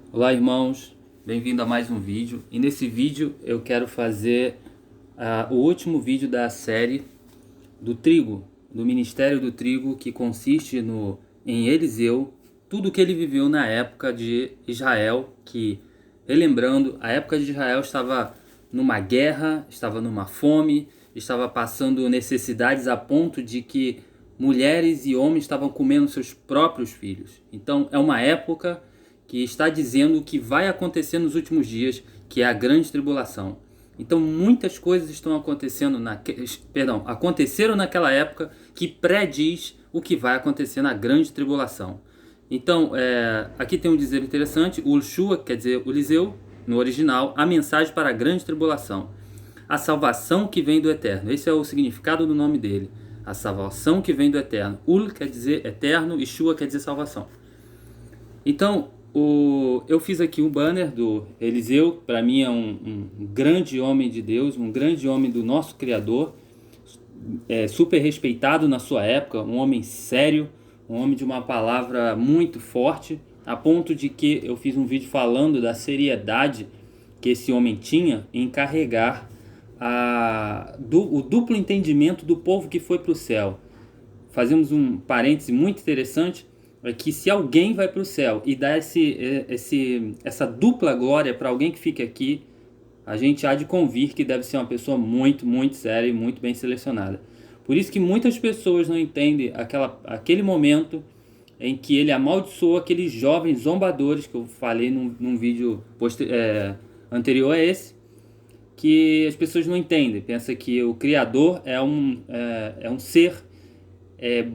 Olá, irmãos, bem-vindo a mais um vídeo. E nesse vídeo eu quero fazer o último vídeo da série do trigo, do ministério do trigo, que consiste em Eliseu, tudo que ele viveu na época de Israel, que, relembrando, a época de Israel estava numa guerra, estava numa fome, estava passando necessidades a ponto de que mulheres e homens estavam comendo seus próprios filhos. Então é uma época que está dizendo o que vai acontecer nos últimos dias, que é a grande tribulação. Então muitas coisas estão acontecendo, aconteceram naquela época que prediz o que vai acontecer na grande tribulação. Então, aqui tem um dizer interessante, o Ulshua, quer dizer o Eliseu, no original, a mensagem para a grande tribulação. A salvação que vem do Eterno. Esse é o significado do nome dele. A salvação que vem do Eterno. Ul quer dizer eterno e Shua quer dizer salvação. Então, eu fiz aqui um banner do Eliseu. Para mim é um grande homem de Deus, um grande homem do nosso Criador, super respeitado na sua época, um homem sério, um homem de uma palavra muito forte, a ponto de que eu fiz um vídeo falando da seriedade que esse homem tinha em carregar o duplo entendimento do povo que foi para o céu. Fazemos um parêntese muito interessante, é que se alguém vai para o céu e dá essa dupla glória para alguém que fica aqui, a gente há de convir que deve ser uma pessoa muito, muito séria e muito bem selecionada. Por isso que muitas pessoas não entendem aquele momento em que ele amaldiçoou aqueles jovens zombadores que eu falei num vídeo anterior a esse, que as pessoas não entendem. Pensa que o Criador é um ser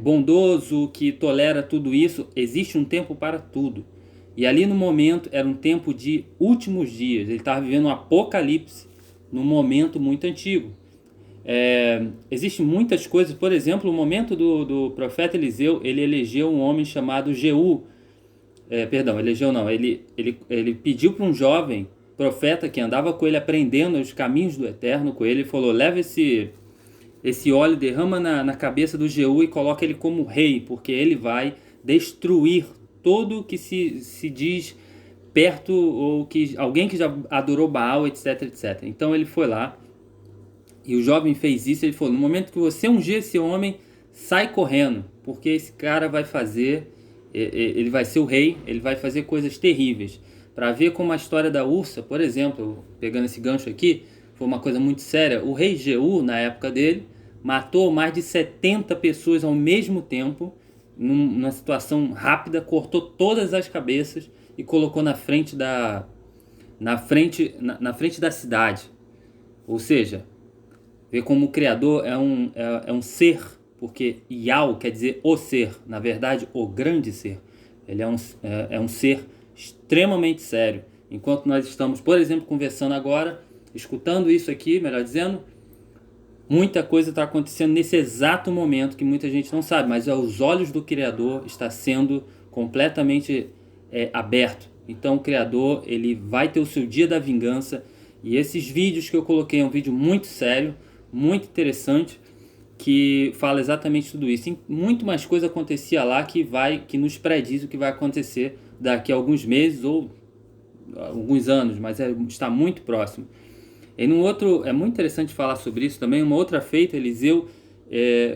bondoso, que tolera tudo isso. Existe um tempo para tudo. E ali no momento era um tempo de últimos dias. Ele estava vivendo um apocalipse num momento muito antigo. Existem muitas coisas. Por exemplo, o momento do profeta Eliseu, ele elegeu um homem chamado Jeú. Elegeu não. Ele pediu para um jovem profeta que andava com ele, aprendendo os caminhos do Eterno com ele, e falou: leva esse óleo, derrama na cabeça do Jeú e coloca ele como rei, porque ele vai destruir todo que se diz perto, ou que alguém que já adorou Baal, etc, etc. Então ele foi lá e o jovem fez isso. Ele falou: no momento que você ungir esse homem, sai correndo, porque esse cara vai fazer, ele vai ser o rei, ele vai fazer coisas terríveis. Para ver como a história da Ursa, por exemplo, pegando esse gancho aqui, foi uma coisa muito séria. O rei Jeú, na época dele, matou mais de 70 pessoas ao mesmo tempo, numa situação rápida, cortou todas as cabeças e colocou na frente na frente da cidade. Ou seja, vê como o Criador é um ser, porque Yau quer dizer o ser, na verdade, o grande ser. Ele é um ser extremamente sério. Enquanto nós estamos, por exemplo, conversando agora, escutando isso aqui, melhor dizendo, muita coisa está acontecendo nesse exato momento que muita gente não sabe, mas aos olhos do Criador está sendo completamente aberto. Então o Criador, ele vai ter o seu dia da vingança, e esses vídeos que eu coloquei é um vídeo muito sério, muito interessante, que fala exatamente tudo isso. E muito mais coisa acontecia lá que nos prediz o que vai acontecer daqui a alguns meses ou alguns anos, mas está muito próximo. E é muito interessante falar sobre isso também. Uma outra feita, Eliseu,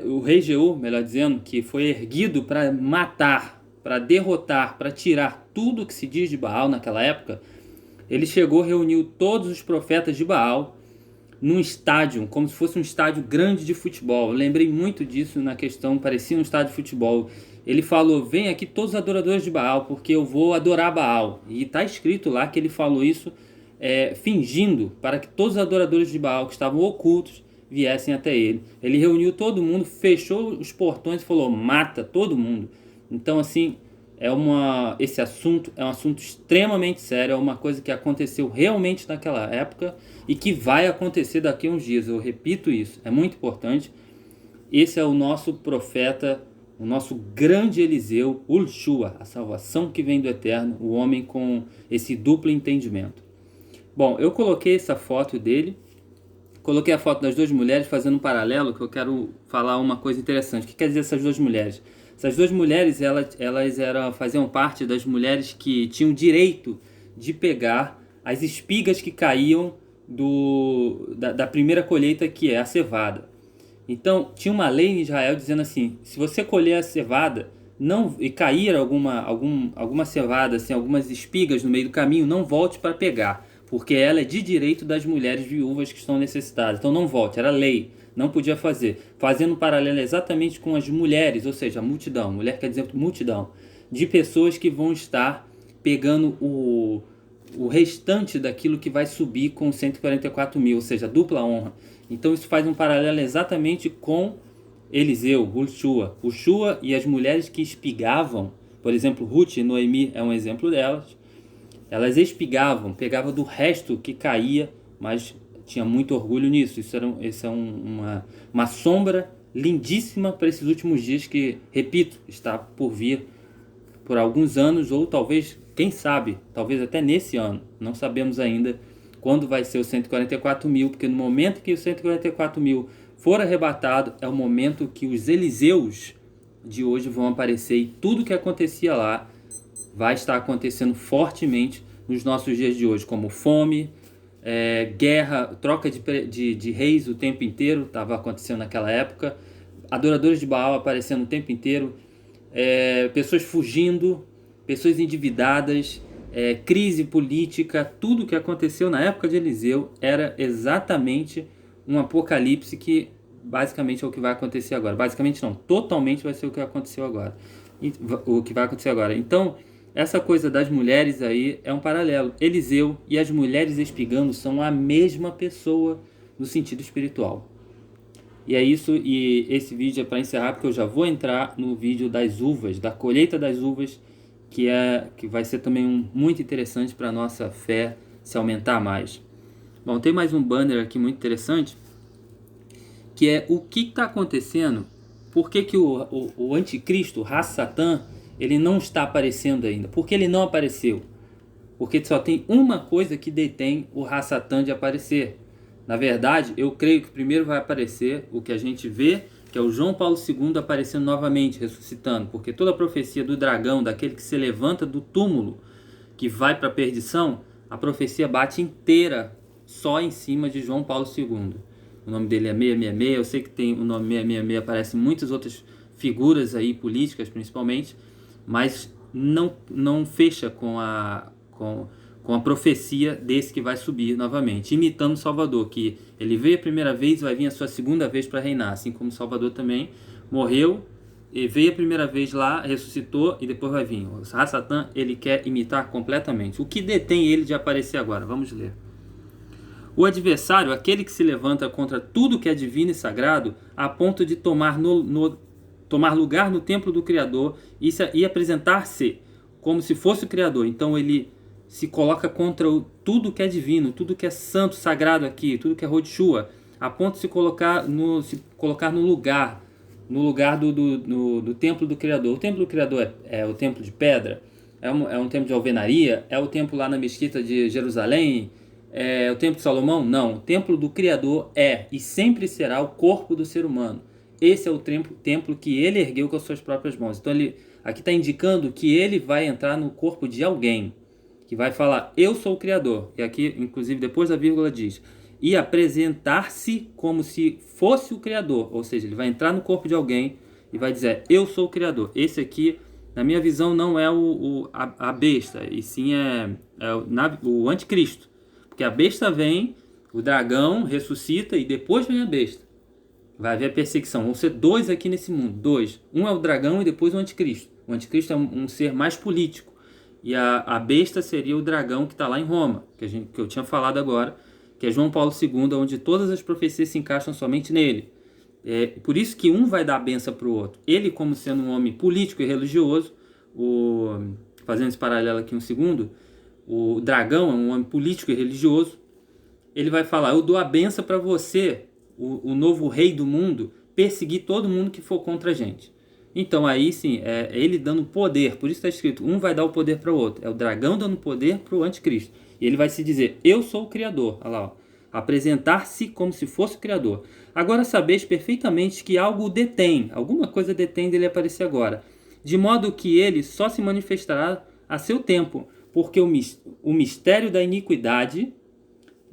o rei Jeú, melhor dizendo, que foi erguido para matar, para derrotar, para tirar tudo que se diz de Baal naquela época. Ele chegou, reuniu todos os profetas de Baal num estádio, como se fosse um estádio grande de futebol. Eu lembrei muito disso na questão, parecia um estádio de futebol. Ele falou: vem aqui todos os adoradores de Baal, porque eu vou adorar Baal. E está escrito lá que ele falou isso fingindo, para que todos os adoradores de Baal que estavam ocultos viessem até ele. Ele reuniu todo mundo, fechou os portões e falou: mata todo mundo. Então, assim, esse assunto é um assunto extremamente sério, é uma coisa que aconteceu realmente naquela época e que vai acontecer daqui a uns dias. Eu repito isso, é muito importante. Esse é o nosso profeta, o nosso grande Eliseu, Ulshua, a salvação que vem do Eterno, o homem com esse duplo entendimento. Bom, eu coloquei essa foto dele, coloquei a foto das duas mulheres fazendo um paralelo, que eu quero falar uma coisa interessante. O que quer dizer essas duas mulheres? Essas duas mulheres, elas faziam parte das mulheres que tinham direito de pegar as espigas que caíam da primeira colheita, que é a cevada. Então, tinha uma lei em Israel dizendo assim: se você colher a cevada e cair alguma cevada, assim, algumas espigas no meio do caminho, não volte para pegar, porque ela é de direito das mulheres viúvas que estão necessitadas. Então não volte, era lei, não podia fazer. Fazendo um paralelo exatamente com as mulheres, ou seja, a multidão, mulher quer dizer multidão, de pessoas que vão estar pegando o restante daquilo que vai subir com 144 mil, ou seja, dupla honra. Então isso faz um paralelo exatamente com Eliseu, Ushua e as mulheres que espigavam. Por exemplo, Ruth e Noemi é um exemplo delas. Elas espigavam, pegavam do resto que caía, mas tinha muito orgulho nisso. Isso é uma sombra lindíssima para esses últimos dias que, repito, está por vir por alguns anos, ou talvez, quem sabe, talvez até nesse ano. Não sabemos ainda quando vai ser os 144 mil, porque no momento que os 144 mil for arrebatado, é o momento que os Eliseus de hoje vão aparecer, e tudo que acontecia lá vai estar acontecendo fortemente nos nossos dias de hoje, como fome, guerra, troca de reis o tempo inteiro, estava acontecendo naquela época, adoradores de Baal aparecendo o tempo inteiro, pessoas fugindo, pessoas endividadas, crise política. Tudo que aconteceu na época de Eliseu era exatamente um apocalipse que basicamente é o que vai acontecer agora. Basicamente não, totalmente vai ser o que aconteceu agora. O que vai acontecer agora. Então, essa coisa das mulheres aí é um paralelo. Eliseu e as mulheres espigando são a mesma pessoa no sentido espiritual. E é isso, e esse vídeo é para encerrar, porque eu já vou entrar no vídeo das uvas, da colheita das uvas, que vai ser também muito interessante para a nossa fé se aumentar mais. Bom, tem mais um banner aqui muito interessante, que é o que está acontecendo, por que o anticristo, o Satã, ele não está aparecendo ainda. Por que ele não apareceu? Porque só tem uma coisa que detém o Satã de aparecer. Na verdade, eu creio que primeiro vai aparecer o que a gente vê, que é o João Paulo II aparecendo novamente, ressuscitando. Porque toda a profecia do dragão, daquele que se levanta do túmulo, que vai para a perdição, a profecia bate inteira só em cima de João Paulo II. O nome dele é 666, eu sei que tem o nome 666, aparece em muitas outras figuras aí, políticas principalmente, mas não fecha com a profecia desse que vai subir novamente, imitando Salvador, que ele veio a primeira vez e vai vir a sua segunda vez para reinar, assim como Salvador também morreu, e veio a primeira vez lá, ressuscitou e depois vai vir. O Satã, ele quer imitar completamente. O que detém ele de aparecer agora? Vamos ler. O adversário, aquele que se levanta contra tudo que é divino e sagrado, a ponto de tomar lugar no templo do Criador e apresentar-se como se fosse o Criador. Então ele se coloca contra tudo que é divino, tudo que é santo, sagrado aqui, tudo que é Rodshua, a ponto de se colocar no lugar do templo do Criador. O templo do Criador é o templo de pedra, é um templo de alvenaria, é o templo lá na mesquita de Jerusalém, é o templo de Salomão? Não, o templo do Criador e sempre será o corpo do ser humano. Esse é o templo que ele ergueu com as suas próprias mãos. Então ele aqui está indicando que ele vai entrar no corpo de alguém, que vai falar, eu sou o Criador. E aqui, inclusive, depois da vírgula diz, e apresentar-se como se fosse o Criador. Ou seja, ele vai entrar no corpo de alguém e vai dizer, eu sou o Criador. Esse aqui, na minha visão, não é a besta, e sim o anticristo. Porque a besta vem, o dragão ressuscita e depois vem a besta. Vai haver a perseguição. Vão ser dois aqui nesse mundo. Dois. Um é o dragão e depois o anticristo. O anticristo é um ser mais político. E a besta seria o dragão que está lá em Roma, que eu tinha falado agora, que é João Paulo II, onde todas as profecias se encaixam somente nele. Por isso que um vai dar a benção para o outro. Ele, como sendo um homem político e religioso, fazendo esse paralelo aqui um segundo, o dragão é um homem político e religioso, ele vai falar, eu dou a benção para você, o novo rei do mundo, perseguir todo mundo que for contra a gente. Então aí sim, é ele dando poder, por isso está escrito, um vai dar o poder para o outro, é o dragão dando poder para o anticristo. E ele vai se dizer, eu sou o Criador, olha lá, apresentar-se como se fosse o Criador. Agora sabeis perfeitamente que algo o detém, alguma coisa detém dele aparecer agora, de modo que ele só se manifestará a seu tempo, porque o mistério da iniquidade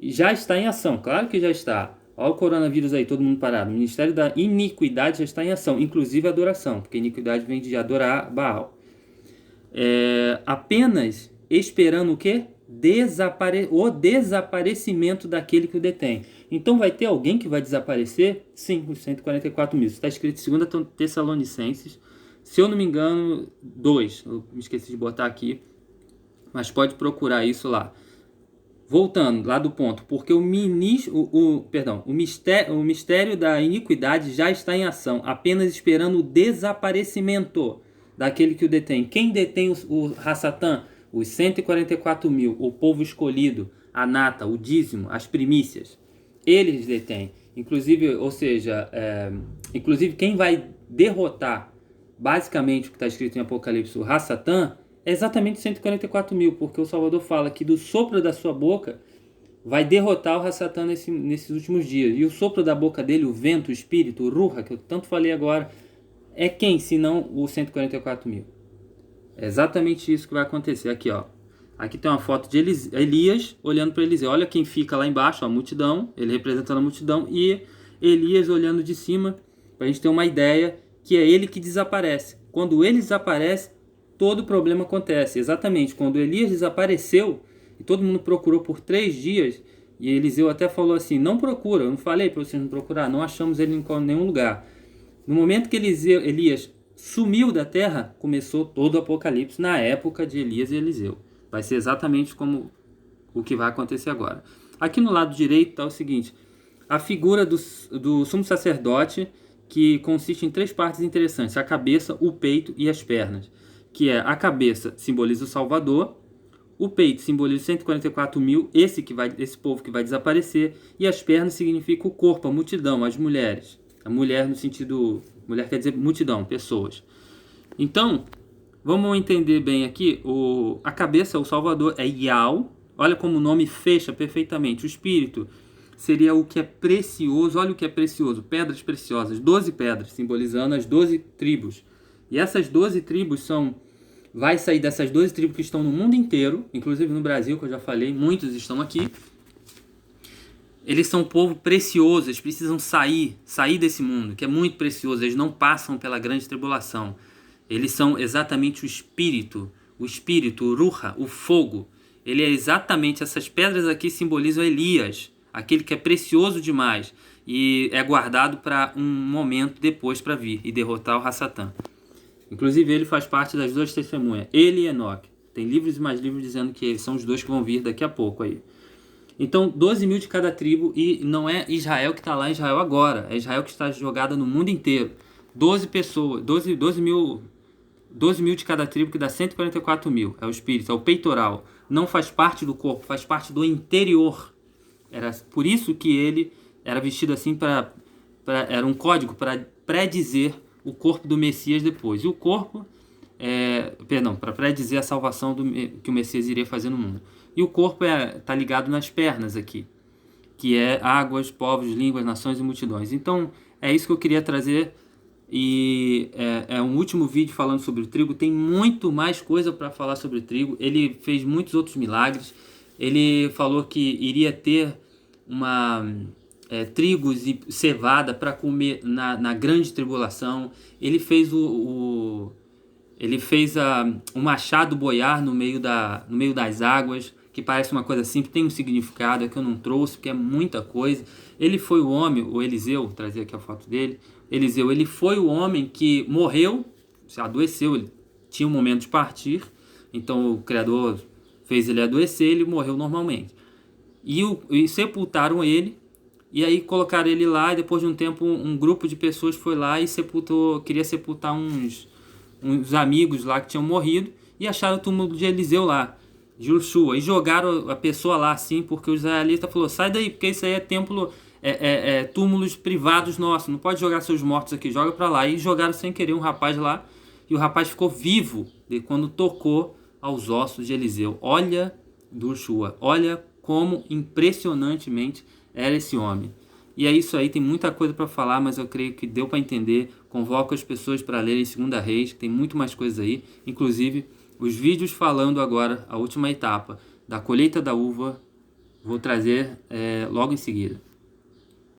já está em ação. Claro que já está. Olha o coronavírus aí, todo mundo parado. O ministério da iniquidade já está em ação, inclusive a adoração, porque iniquidade vem de adorar Baal. Apenas esperando o quê? O desaparecimento daquele que o detém. Então vai ter alguém que vai desaparecer? Sim, os 144 mil. Isso está escrito em 2 Tessalonicenses, se eu não me engano, 2. Eu me esqueci de botar aqui, mas pode procurar isso lá. Voltando lá do ponto, porque o mistério da iniquidade já está em ação, apenas esperando o desaparecimento daquele que o detém. Quem detém o Hassatã? Os 144 mil, o povo escolhido, a nata, o dízimo, as primícias. Eles detêm. Inclusive, inclusive quem vai derrotar, basicamente o que está escrito em Apocalipse, o Hassatã, é exatamente 144 mil, porque o Salvador fala que do sopro da sua boca vai derrotar o Hassatã nesses últimos dias. E o sopro da boca dele, o vento, o espírito, o Ruha, que eu tanto falei agora, é quem, senão os 144 mil? É exatamente isso que vai acontecer. Aqui, ó. Aqui tem uma foto de Elias olhando para Eliseu. Olha quem fica lá embaixo, a multidão, ele representando a multidão, e Elias olhando de cima, para a gente ter uma ideia que é ele que desaparece. Quando ele desaparece, todo o problema acontece. Exatamente, quando Elias desapareceu, e todo mundo procurou por 3 dias, e Eliseu até falou assim, não procura, eu não falei para vocês não procurar, não achamos ele em nenhum lugar. No momento que Elias sumiu da terra, começou todo o Apocalipse na época de Elias e Eliseu. Vai ser exatamente como o que vai acontecer agora. Aqui no lado direito está o seguinte, a figura do sumo sacerdote, que consiste em 3 partes interessantes, a cabeça, o peito e as pernas. Que é a cabeça simboliza o Salvador, o peito simboliza 144 mil, esse povo que vai desaparecer, e as pernas significam o corpo, a multidão, as mulheres. A mulher no sentido... Mulher quer dizer multidão, pessoas. Então, vamos entender bem aqui, a cabeça, o Salvador, é Yao. Olha como o nome fecha perfeitamente. O espírito seria o que é precioso. Olha o que é precioso, pedras preciosas, 12 pedras, simbolizando as 12 tribos. E essas 12 tribos vai sair dessas 12 tribos que estão no mundo inteiro, inclusive no Brasil, que eu já falei, muitos estão aqui. Eles são um povo precioso, eles precisam sair desse mundo, que é muito precioso, eles não passam pela grande tribulação. Eles são exatamente o espírito, o Ruha, o fogo. Ele é exatamente, essas pedras aqui simbolizam Elias, aquele que é precioso demais, e é guardado para um momento depois para vir e derrotar o Hassatã. Inclusive ele faz parte das 2 testemunhas, ele e Enoque. Tem livros e mais livros dizendo que eles são os 2 que vão vir daqui a pouco aí. Então 12 mil de cada tribo, e não é Israel que está lá em Israel agora, é Israel que está jogada no mundo inteiro. 12 pessoas, 12 mil de cada tribo, que dá 144 mil, é o espírito, é o peitoral. Não faz parte do corpo, faz parte do interior. Era por isso que ele era vestido assim, era um código para predizer o corpo do Messias depois. E o corpo, para predizer a salvação que o Messias iria fazer no mundo. E o corpo está ligado nas pernas aqui, que é águas, povos, línguas, nações e multidões. Então, é isso que eu queria trazer. E é um último vídeo falando sobre o trigo. Tem muito mais coisa para falar sobre o trigo. Ele fez muitos outros milagres. Ele falou que iria ter trigos e cevada para comer na grande tribulação. Ele fez o machado boiar no meio das águas, que parece uma coisa simples, tem um significado que eu não trouxe, porque é muita coisa. Ele foi o homem, o Eliseu, vou trazer aqui a foto dele. Eliseu, ele foi o homem que morreu, se adoeceu, ele tinha um momento de partir, então o Criador fez ele adoecer, ele morreu normalmente. E sepultaram ele, e aí colocaram ele lá, e depois de um tempo um grupo de pessoas foi lá e queria sepultar uns amigos lá que tinham morrido, e acharam o túmulo de Eliseu lá, de Ursua, e jogaram a pessoa lá assim, porque o israelita falou, sai daí, porque isso aí é templo, túmulos privados nossos, não pode jogar seus mortos aqui, joga pra lá. E jogaram sem querer um rapaz lá, e o rapaz ficou vivo quando tocou aos ossos de Eliseu. Olha, do Ursua, olha como impressionantemente era esse homem. E é isso aí, tem muita coisa para falar, mas eu creio que deu para entender. Convoco as pessoas para lerem 2 Reis, tem muito mais coisas aí, inclusive Os vídeos falando agora, a última etapa da colheita da uva, vou trazer logo em seguida.